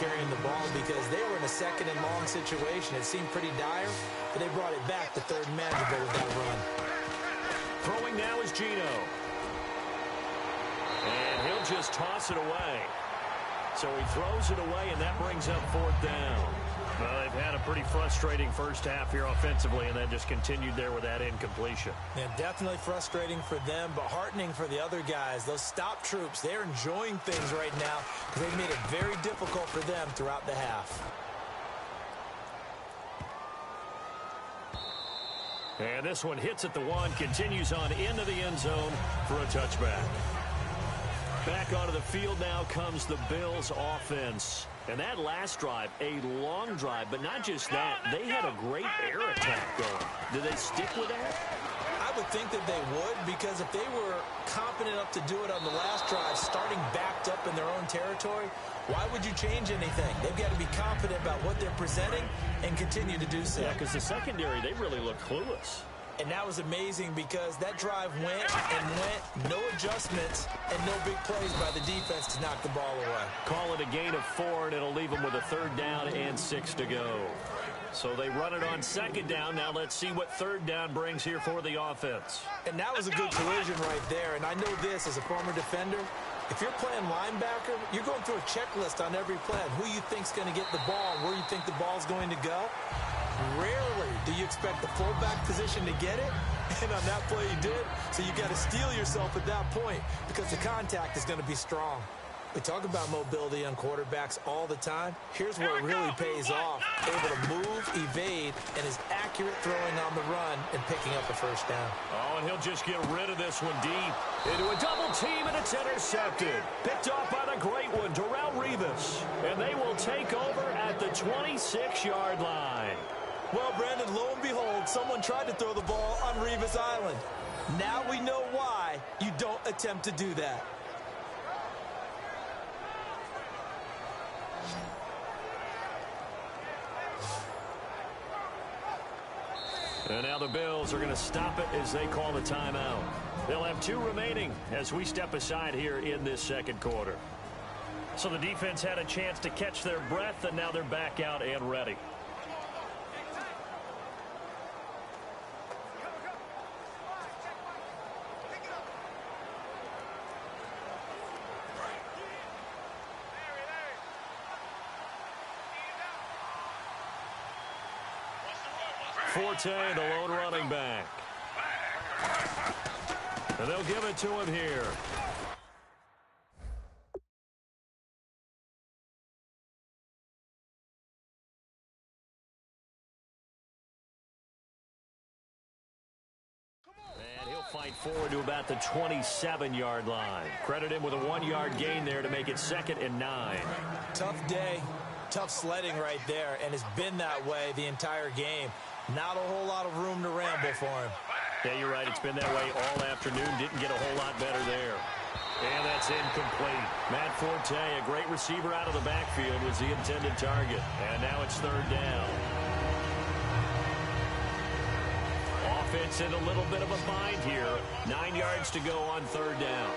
carrying the ball because they were in a second and long situation. It seemed pretty dire, but they brought it back to third and manageable with that run. Throwing now is Gino. And he'll just toss it away. So he throws it away, and that brings up fourth down. Well, they've had a pretty frustrating first half here offensively, and then just continued there with that incompletion. Yeah, definitely frustrating for them, but heartening for the other guys. Those stop troops, they're enjoying things right now because they've made it very difficult for them throughout the half. And this one hits at the one, continues on into the end zone for a touchback. Back onto the field now comes the Bills offense. And that last drive, a long drive, but not just that. They had a great air attack going. Did they stick with that? I would think that they would, because if they were confident enough to do it on the last drive, starting backed up in their own territory, why would you change anything? They've got to be confident about what they're presenting and continue to do so. Yeah, because the secondary, they really look clueless. And that was amazing because that drive went and went, no adjustments, and no big plays by the defense to knock the ball away. Call it a gain of 4, and it'll leave them with a third down and 6 to go. So they run it on second down. Now let's see what third down brings here for the offense. And that was a good collision right there. And I know this as a former defender. If you're playing linebacker, you're going through a checklist on every play. Who you think's going to get the ball and where you think the ball's going to go. Rarely do you expect the fullback position to get it, and on that play he did. So you got to steel yourself at that point because the contact is going to be strong. We talk about mobility on quarterbacks all the time. Here's where it really pays off. Able to move, evade, and is accurate throwing on the run and picking up a first down. Oh, and he'll just get rid of this one deep. Into a double team, and it's intercepted. Picked off by the great one, Darrelle Revis. And they will take over at the 26-yard line. Well, Brandon, lo and behold, someone tried to throw the ball on Revis Island. Now we know why you don't attempt to do that. And now the Bills are going to stop it as they call the timeout. They'll have 2 remaining as we step aside here in this second quarter. So the defense had a chance to catch their breath, and now they're back out and ready. Forte, the lone running back. And they'll give it to him here. And he'll fight forward to about the 27-yard line. Credit him with a 1-yard gain there to make it 2nd and 9. Tough day, tough sledding right there, and it's been that way the entire game. Not a whole lot of room to ramble for him. Yeah, you're right. It's been that way all afternoon. Didn't get a whole lot better there. And that's incomplete. Matt Forte, a great receiver out of the backfield, was the intended target. And now it's 3rd down. Offense in a little bit of a bind here. 9 yards to go on 3rd down.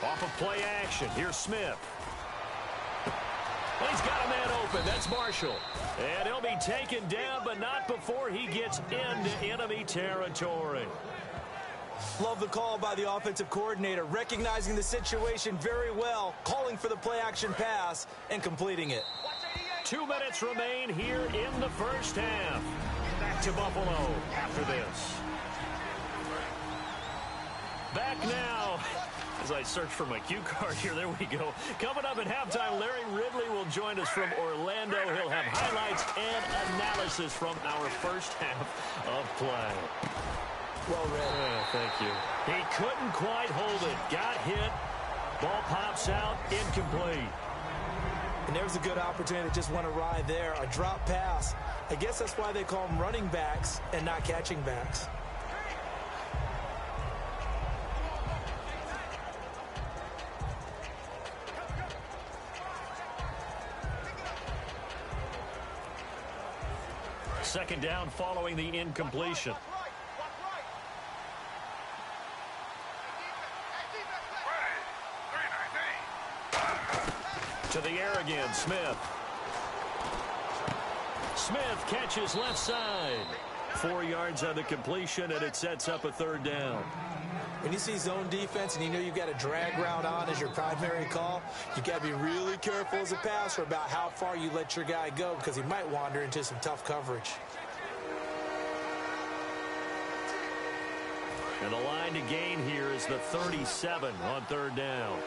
Off of play action. Here's Smith. He's got a man open. That's Marshall. And he'll be taken down, but not before he gets into enemy territory. Love the call by the offensive coordinator, recognizing the situation very well, calling for the play-action pass, and completing it. 2 minutes remain here in the first half. Back to Buffalo after this. Back now. As I search for my cue card here, there we go. Coming up at halftime, Larry Ridley will join us from Orlando. He'll have highlights and analysis from our first half of play. Well read. Thank you. He couldn't quite hold it. Got hit. Ball pops out. Incomplete. And there's a good opportunity to just went awry there. A drop pass. I guess that's why they call them running backs and not catching backs. Second down following the incompletion. To the air again, Smith. Smith catches left side. 4 yards on the completion, and it sets up a third down. When you see zone defense and you know you've got a drag route on as your primary call, you got to be really careful as a passer about how far you let your guy go because he might wander into some tough coverage. And the line to gain here is the 37 on third down.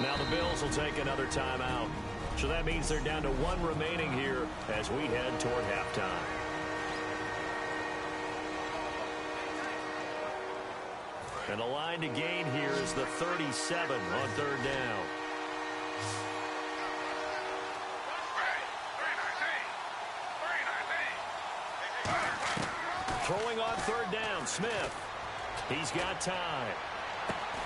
Now the Bills will take another timeout. So that means they're down to 1 remaining here as we head toward halftime. And the line to gain here is the 37 on third down. Throwing on third down, Smith. He's got time.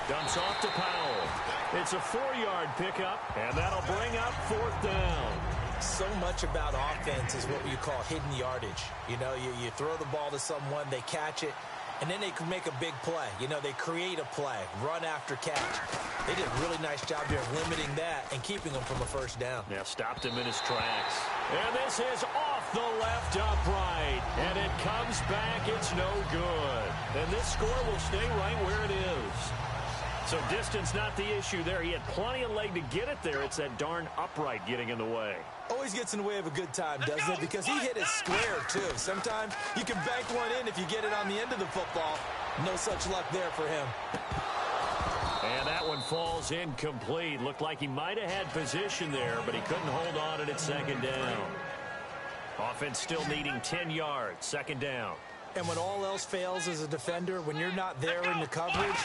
Dumps off to Powell. It's a 4-yard pickup, and that'll bring up fourth down. So much about offense is what you call hidden yardage. You know, you throw the ball to someone, they catch it, and then they can make a big play. You know, they create a play, run after catch. They did a really nice job there of limiting that and keeping them from a first down. Yeah, stopped him in his tracks. And this is off the left upright. And it comes back. It's no good. And this score will stay right where it is. So distance not the issue there. He had plenty of leg to get it there. It's that darn upright getting in the way. Always gets in the way of a good time, doesn't it? Because he hit it square, too. Sometimes you can bank one in if you get it on the end of the football. No such luck there for him. And that one falls incomplete. Looked like he might have had position there, but he couldn't hold on at second down. Offense still needing 10 yards, second down. And when all else fails as a defender, when you're not there in the coverage,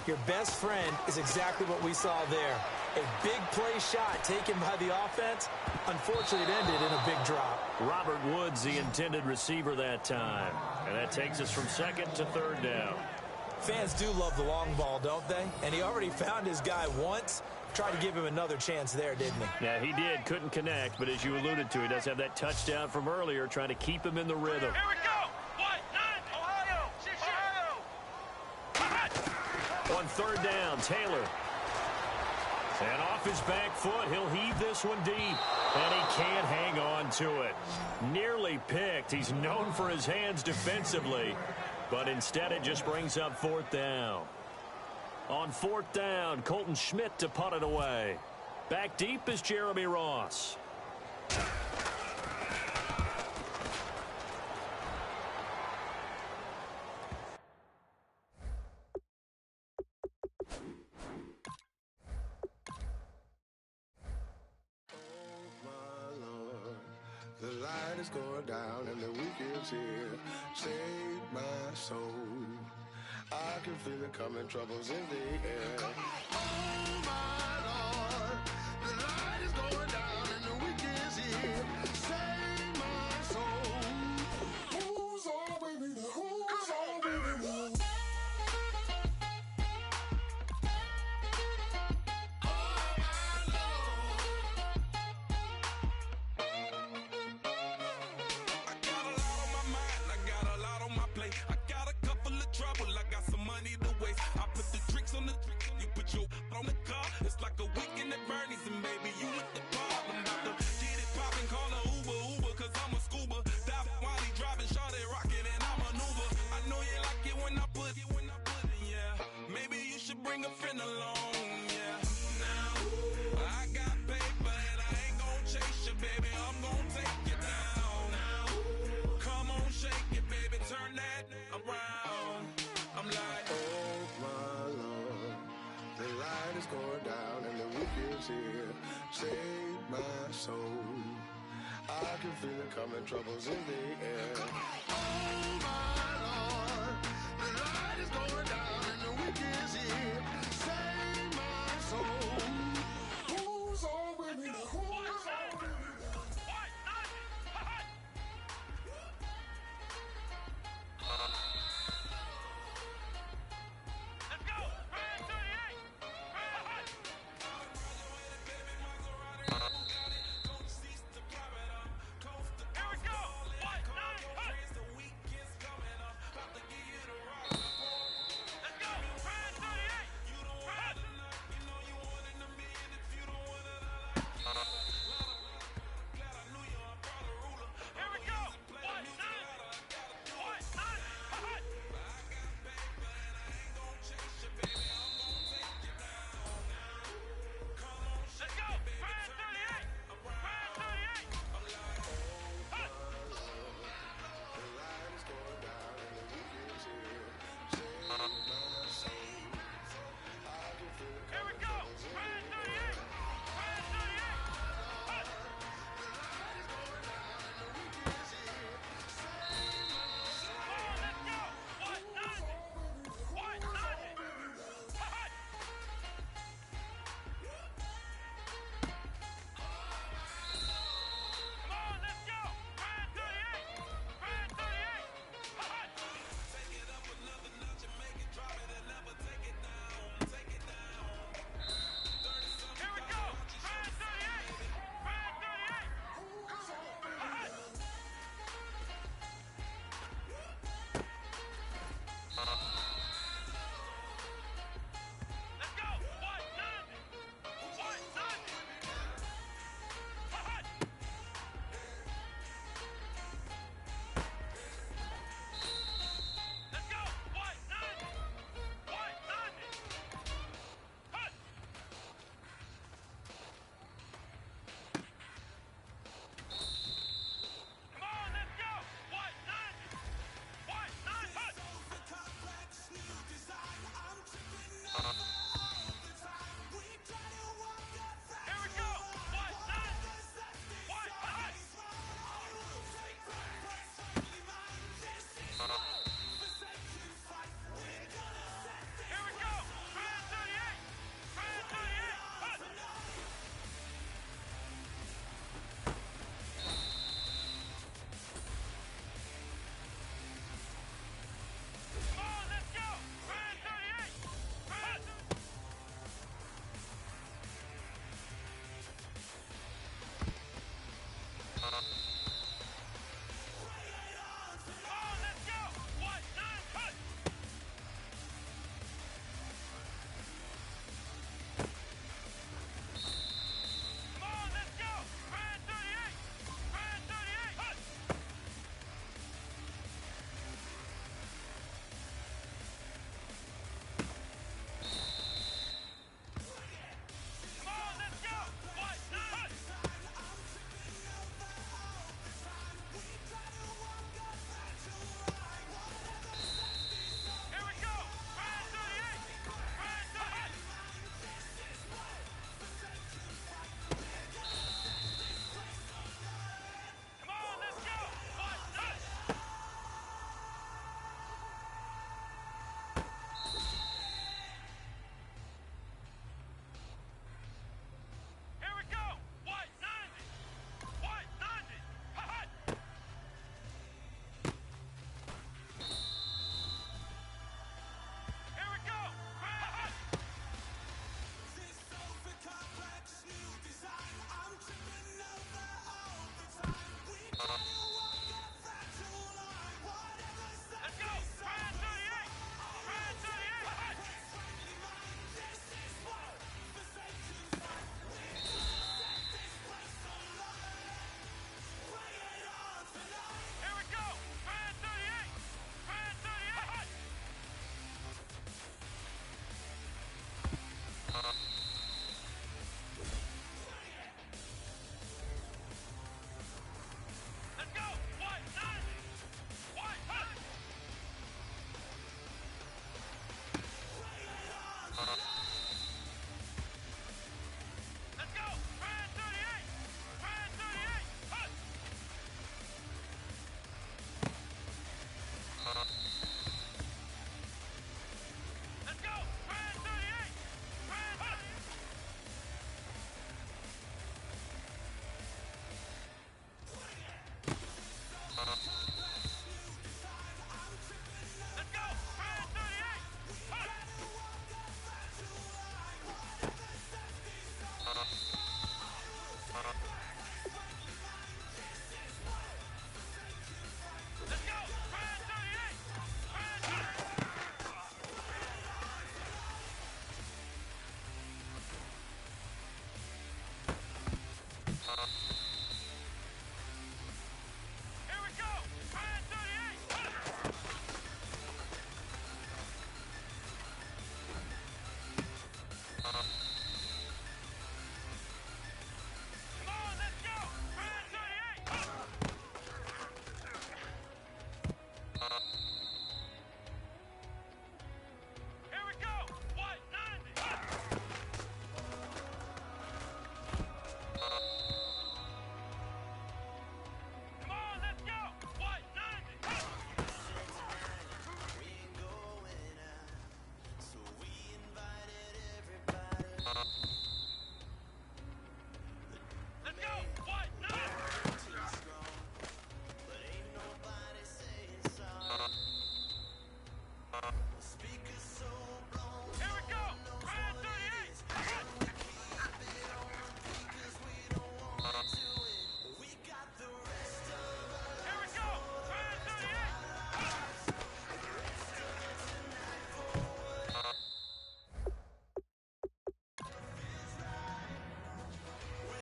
your best friend is exactly what we saw there. A big play shot taken by the offense. Unfortunately, it ended in a big drop. Robert Woods, the intended receiver that time. And that takes us from second to third down. Fans do love the long ball, don't they? And he already found his guy once. Tried to give him another chance there, didn't he? Yeah, he did. Couldn't connect, but as you alluded to, he does have that touchdown from earlier, trying to keep him in the rhythm. Here we go. On third down, Taylor. And off his back foot, he'll heave this one deep. And he can't hang on to it. Nearly picked. He's known for his hands defensively. But instead, it just brings up fourth down. On fourth down, Colton Schmidt to punt it away. Back deep is Jeremy Ross. The light is going down and the weekend's here. Save my soul. I can feel it coming, troubles in the air. Oh my Lord, the light is going down and the weekend's here. Save my soul. Who's all with me? Who's all with me? Here, save my soul. I can feel it coming, troubles in the air. Oh my Lord, the light is going down and the weekend's here.